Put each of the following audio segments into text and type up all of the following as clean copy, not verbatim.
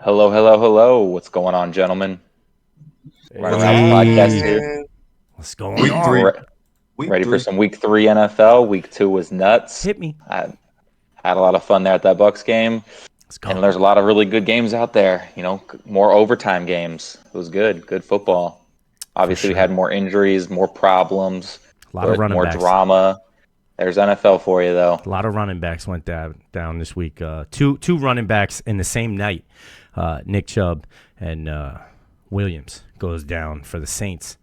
Hello, hello, hello. What's going on, gentlemen? Running What's Routes happening, podcast Hey, here. man? What's going week on? three, Re- week Ready for three. some week three NFL? Week two was nuts. Hit me. I had a lot of fun there at that Bucks game, Let's and go. there's a lot of really good games out there. More overtime games. It was good football. For Obviously, we had sure. more injuries, more problems, A lot of but running more backs. drama. There's NFL for you, though. A lot of running backs went down this week. Two running backs in the same night. Nick Chubb and Williams goes down for the Saints.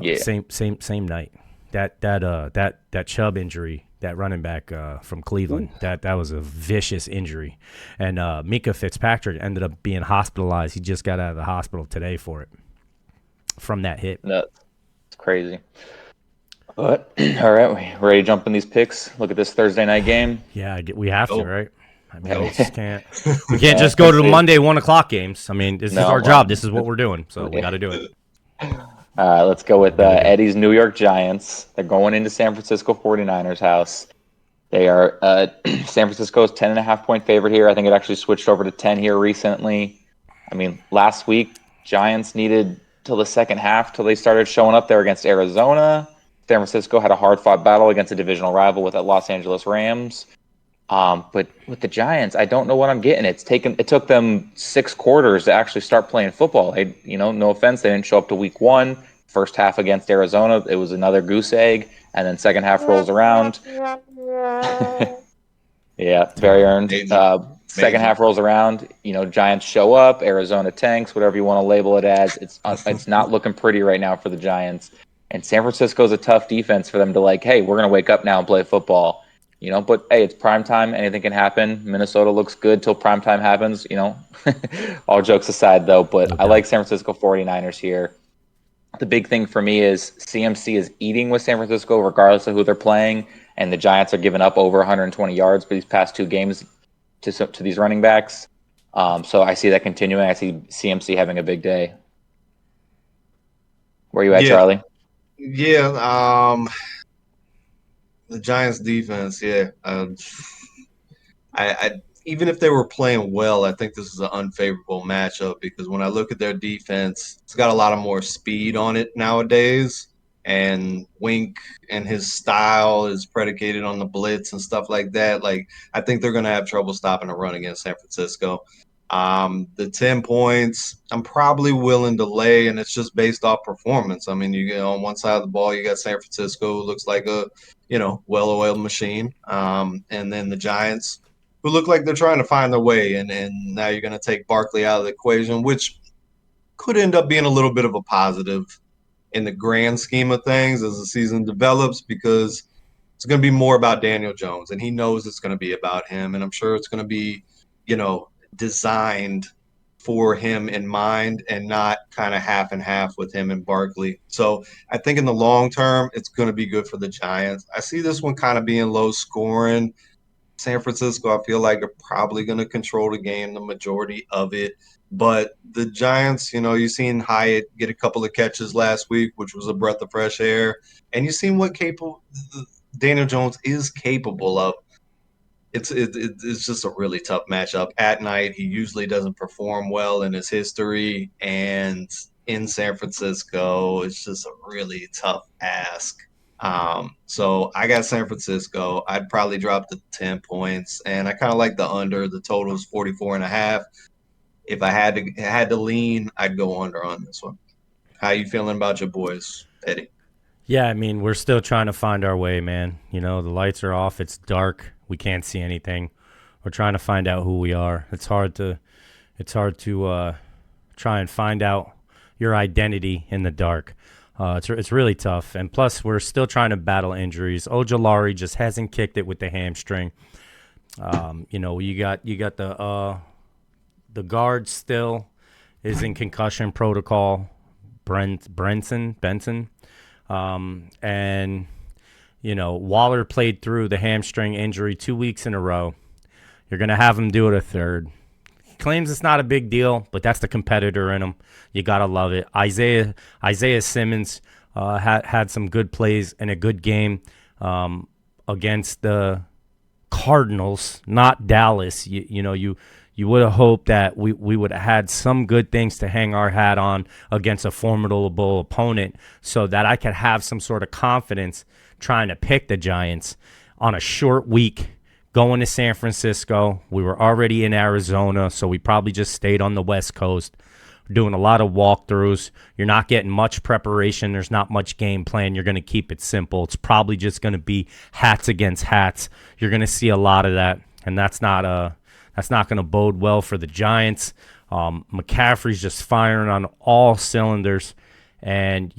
Yeah, Same night. That Chubb injury, that running back from Cleveland, that was a vicious injury, and Mika Fitzpatrick ended up being hospitalized. He just got out of the hospital today for it from that hit. nuts. It's crazy. But all right, we ready to jump in these picks? Look at this Thursday night game. Yeah, we have to, Oh, right? I mean, we go. just can't. We can't Let's just go to the see. Monday 1 o'clock games. I mean, this is No, our well, job. This is what we're doing. So we got to do it. let's go We with got to do it. Eddie's New York Giants. They're going into San Francisco 49ers house. They are San Francisco's 10.5 point favorite here. I think it actually switched over to 10 here recently. I mean, last week, Giants needed till the second half till they started showing up there against Arizona. San Francisco had a hard fought battle against a divisional rival with the Los Angeles Rams. But with the Giants, I don't know what I'm getting. It took them 6 quarters to actually start playing football. No offense, they didn't show up to week one. First half against Arizona, it was another goose egg, and then second half rolls around. Yeah, very Terrible. earned. Major, Second major. half rolls around. Giants show up. Arizona tanks, whatever you want to label it as. It's not looking pretty right now for the Giants. And San Francisco's a tough defense for them to hey, we're gonna wake up now and play football. But hey, it's prime time. Anything can happen. Minnesota looks good till prime time happens. All jokes aside though, but No I like doubt. San Francisco 49ers here. The big thing for me is CMC is eating with San Francisco regardless of who they're playing, and the Giants are giving up over 120 yards for these past two games to these running backs. So I see that continuing. I see CMC having a big day. Where you at, Yeah, Charlie? yeah. The Giants defense. Yeah. I even if they were playing well, I think this is an unfavorable matchup because when I look at their defense, it's got a lot of more speed on it nowadays. And Wink and his style is predicated on the blitz and stuff like that. Like I think they're going to have trouble stopping a run against San Francisco. The 10 points, I'm probably willing to lay, and it's just based off performance. I mean, you get on one side of the ball, you got San Francisco, who looks like a well-oiled machine, and then the Giants, who look like they're trying to find their way. And now you're going to take Barkley out of the equation, which could end up being a little bit of a positive in the grand scheme of things as the season develops because it's going to be more about Daniel Jones, and he knows it's going to be about him, and I'm sure it's going to be, designed for him in mind and not kind of half and half with him and Barkley. So I think in the long term, it's going to be good for the Giants. I see this one kind of being low scoring. San Francisco, I feel like are probably going to control the game the majority of it. But the Giants, you've seen Hyatt get a couple of catches last week, which was a breath of fresh air, and you've seen what capable Daniel Jones is capable of. It's just a really tough matchup at night. He usually doesn't perform well in his history, and in San Francisco, it's just a really tough ask. So I got San Francisco. I'd probably drop the 10 points, and I kind of like the under. The total is 44 and a half. If I had to lean, I'd go under on this one. How you feeling about your boys, Eddie? Yeah, I mean, we're still trying to find our way, man. The lights are off. It's dark. We can't see anything. We're trying to find out who we are. It's hard to try and find out your identity in the dark. It's really tough, and plus we're still trying to battle injuries. Ojolari just hasn't kicked it with the hamstring. You got the guard still is in concussion protocol. Benson, and Waller played through the hamstring injury 2 weeks in a row. You're gonna have him do it a third. He claims it's not a big deal, but that's the competitor in him. You gotta love it. Isaiah Simmons had some good plays and a good game against the Cardinals, not Dallas. You would have hoped that we would have had some good things to hang our hat on against a formidable opponent so that I could have some sort of confidence trying to pick the Giants on a short week going to San Francisco. We were already in Arizona, so we probably just stayed on the West Coast. We're doing a lot of walkthroughs. You're not getting much preparation. There's not much game plan. You're going to keep it simple. It's probably just going to be hats against hats. You're going to see a lot of that, and that's not going to bode well for the Giants. McCaffrey's just firing on all cylinders. And,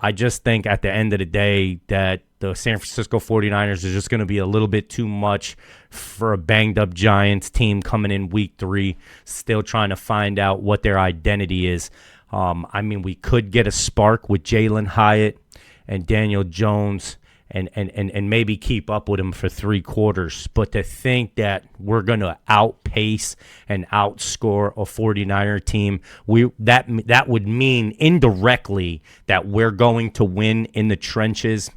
I just think at the end of the day that the San Francisco 49ers are just going to be a little bit too much for a banged-up Giants team coming in week 3, still trying to find out what their identity is. We could get a spark with Jalen Hyatt and Daniel Jones and maybe keep up with him for 3 quarters. But to think that we're going to outpace and outscore a 49er team, that would mean indirectly that we're going to win in the trenches.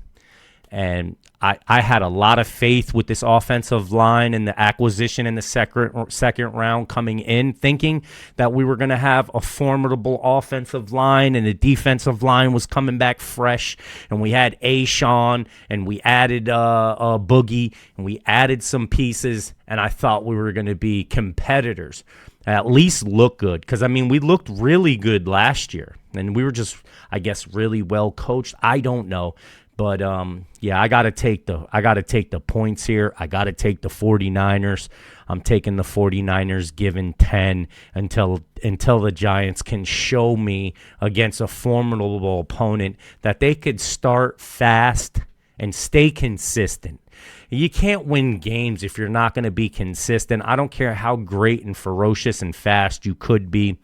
And I had a lot of faith with this offensive line and the acquisition in the second round coming in, thinking that we were going to have a formidable offensive line and the defensive line was coming back fresh. And we had Ashawn and we added Boogie and we added some pieces. And I thought we were going to be competitors, at least look good. Because, we looked really good last year. And we were just, I guess, really well coached. I don't know. But I got to take the points here. I got to take the 49ers. I'm taking the 49ers given 10 until the Giants can show me against a formidable opponent that they could start fast and stay consistent. You can't win games if you're not going to be consistent. I don't care how great and ferocious and fast you could be.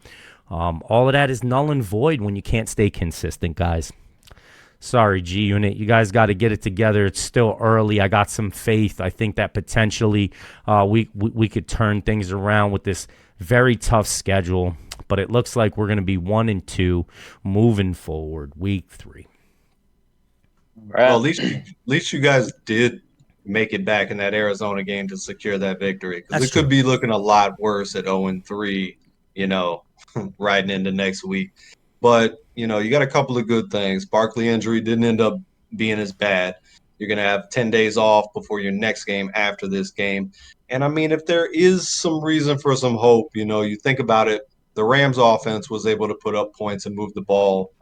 All of that is null and void when you can't stay consistent, guys. Sorry, G-Unit. You guys got to get it together. It's still early. I got some faith. I think that potentially we could turn things around with this very tough schedule. But it looks like we're going to be 1-2 moving forward, week 3. Well, at least you guys did make it back in that Arizona game to secure that victory. Because it could be looking a lot worse at 0-3, riding into next week. But, you got a couple of good things. Barkley injury didn't end up being as bad. You're going to have 10 days off before your next game after this game. And, if there is some reason for some hope, you think about it, the Rams offense was able to put up points and move the ball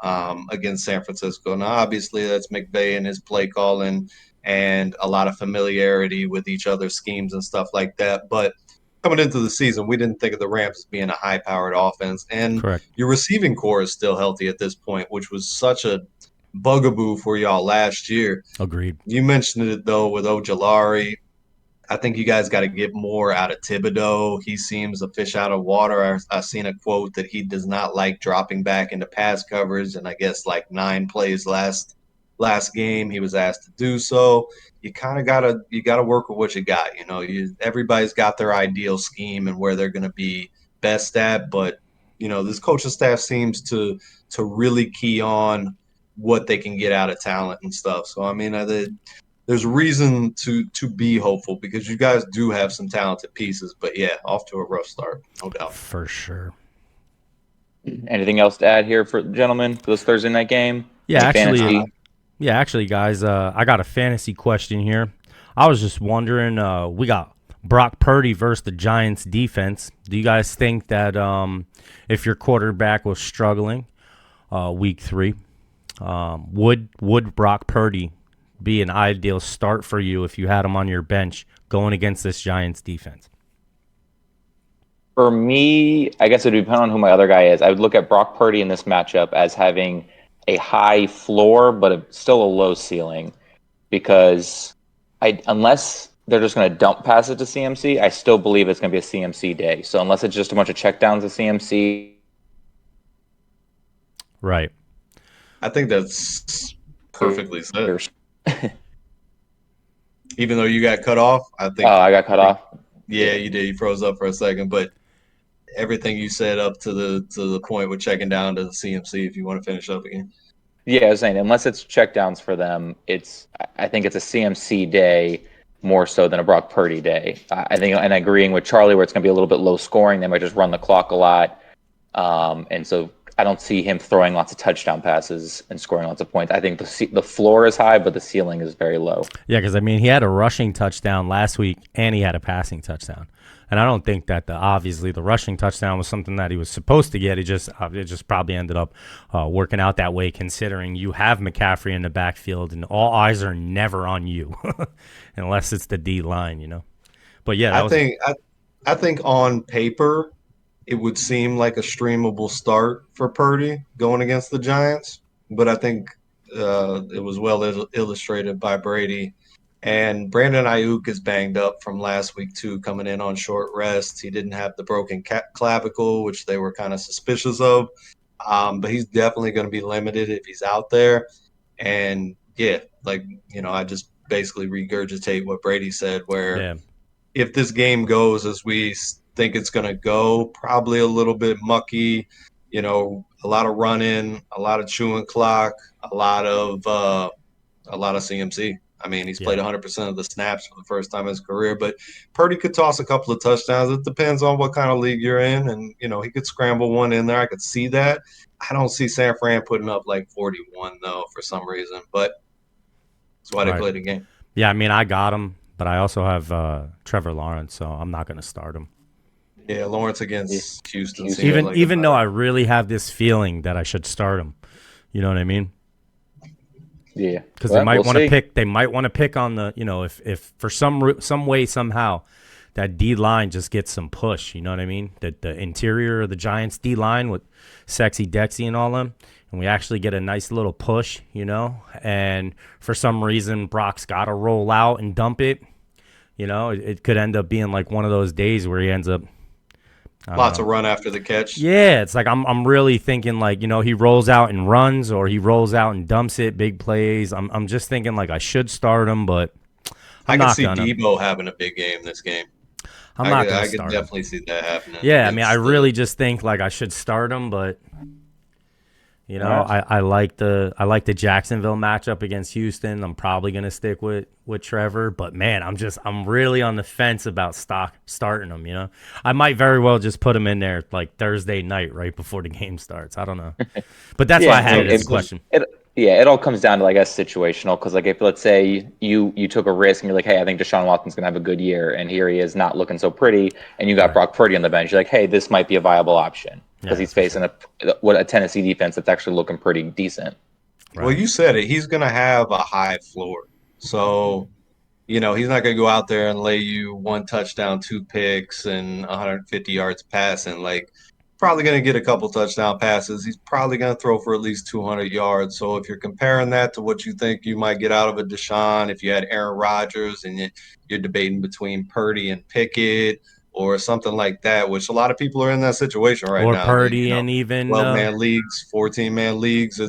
against San Francisco. Now, obviously, that's McVay and his play calling and a lot of familiarity with each other's schemes and stuff like that. But coming into the season, we didn't think of the Rams as being a high-powered offense. And Correct. Your receiving core is still healthy at this point, which was such a bugaboo for y'all last year. Agreed. You mentioned it, though, with Ojulari. I think you guys got to get more out of Thibodeau. He seems a fish out of water. I've seen a quote that he does not like dropping back into pass coverage, and I guess like 9 plays last game he was asked to do so. You kind of gotta work with what you got. Everybody's got their ideal scheme and where they're going to be best at, but this coaching staff seems to really key on what they can get out of talent and stuff. So there's reason to be hopeful because you guys do have some talented pieces. But yeah, off to a rough start, no doubt. For sure. Anything else to add here for gentlemen for this Thursday night game? Yeah, actually, guys, I got a fantasy question here. I was just wondering, we got Brock Purdy versus the Giants defense. Do you guys think that if your quarterback was struggling week 3, would Brock Purdy be an ideal start for you if you had him on your bench going against this Giants defense? For me, I guess it would depend on who my other guy is. I would look at Brock Purdy in this matchup as having a high floor, but still a low ceiling, because unless they're just going to dump pass it to CMC, I still believe it's going to be a CMC day. So unless it's just a bunch of checkdowns to CMC. Right. I think that's perfectly said. Even though you got cut off, I think. I got cut off. Yeah, you did. You froze up for a second, but everything you said up to the point with checking down to the CMC, if you want to finish up again. Yeah, I was saying, unless it's checkdowns for them, I think it's a CMC day. more so than a Brock Purdy day. I think, and agreeing with Charlie, where it's going to be a little bit low scoring, they might just run the clock a lot, and so I don't see him throwing lots of touchdown passes and scoring lots of points. I think the floor is high, but the ceiling is very low. Yeah, because I mean, he had a rushing touchdown last week, and he had a passing touchdown. And I don't think that obviously the rushing touchdown was something that he was supposed to get. It just probably ended up working out that way, considering you have McCaffrey in the backfield, and all eyes are never on you, unless it's the D line, you know. But yeah, I think on paper it would seem like a streamable start for Purdy going against the Giants, but I think it was well illustrated by Brady. And Brandon Ayuk is banged up from last week too, coming in on short rest. He didn't have the broken clavicle, which they were kind of suspicious of. But he's definitely going to be limited if he's out there. And yeah, like, I just basically regurgitate what Brady said, where if this game goes as we think it's going to go, probably a little bit mucky, a lot of running, a lot of chewing clock, a lot of CMC. I mean, he's played 100% of the snaps for the first time in his career, but Purdy could toss a couple of touchdowns. It depends on what kind of league you're in, and he could scramble one in there. I could see that. I don't see San Fran putting up like 41 though for some reason, but that's why they play the game. Yeah, I mean, I got him, but I also have Trevor Lawrence, so I'm not going to start him. Yeah, Lawrence against Houston. Even though I really have this feeling that I should start him, you know what I mean? Yeah, because they might want to pick. They might want to pick on the, if for some way somehow that D line just gets some push. You know what I mean? That the interior of the Giants D line with Sexy Dexy and all them, and we actually get a nice little push. And for some reason Brock's got to roll out and dump it. It could end up being like one of those days where he ends up. Lots of run after the catch. Yeah, it's like I'm really thinking like, he rolls out and runs, or he rolls out and dumps it, big plays. I'm just thinking like I should start him, but I can see Debo having a big game this game. I could definitely see that happening. Yeah, I mean, I really just think like I should start him, but I like the Jacksonville matchup against Houston. I'm probably gonna stick with Trevor, but man, I'm really on the fence about starting him. I might very well just put him in there like Thursday night right before the game starts. I don't know, but that's why I had this question. It all comes down to, I guess, situational, because like if let's say you took a risk and you're like, hey, I think Deshaun Watson's gonna have a good year, and here he is not looking so pretty, and you got Brock Purdy on the bench, you're like, hey, this might be a viable option. Because he's facing a Tennessee defense that's actually looking pretty decent. Right. Well, you said it. He's going to have a high floor. So, he's not going to go out there and lay you 1 touchdown, 2 picks, and 150 yards passing. Like, probably going to get a couple touchdown passes. He's probably going to throw for at least 200 yards. So if you're comparing that to what you think you might get out of a Deshaun, if you had Aaron Rodgers and you're debating between Purdy and Pickett, or something like that, which a lot of people are in that situation right now. Or Purdy and even 12-man leagues, 14-man leagues.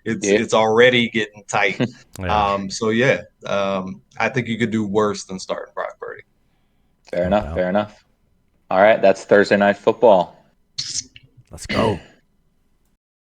It's already getting tight. I think you could do worse than starting Brock Purdy. Fair enough. All right, that's Thursday Night Football. Let's go.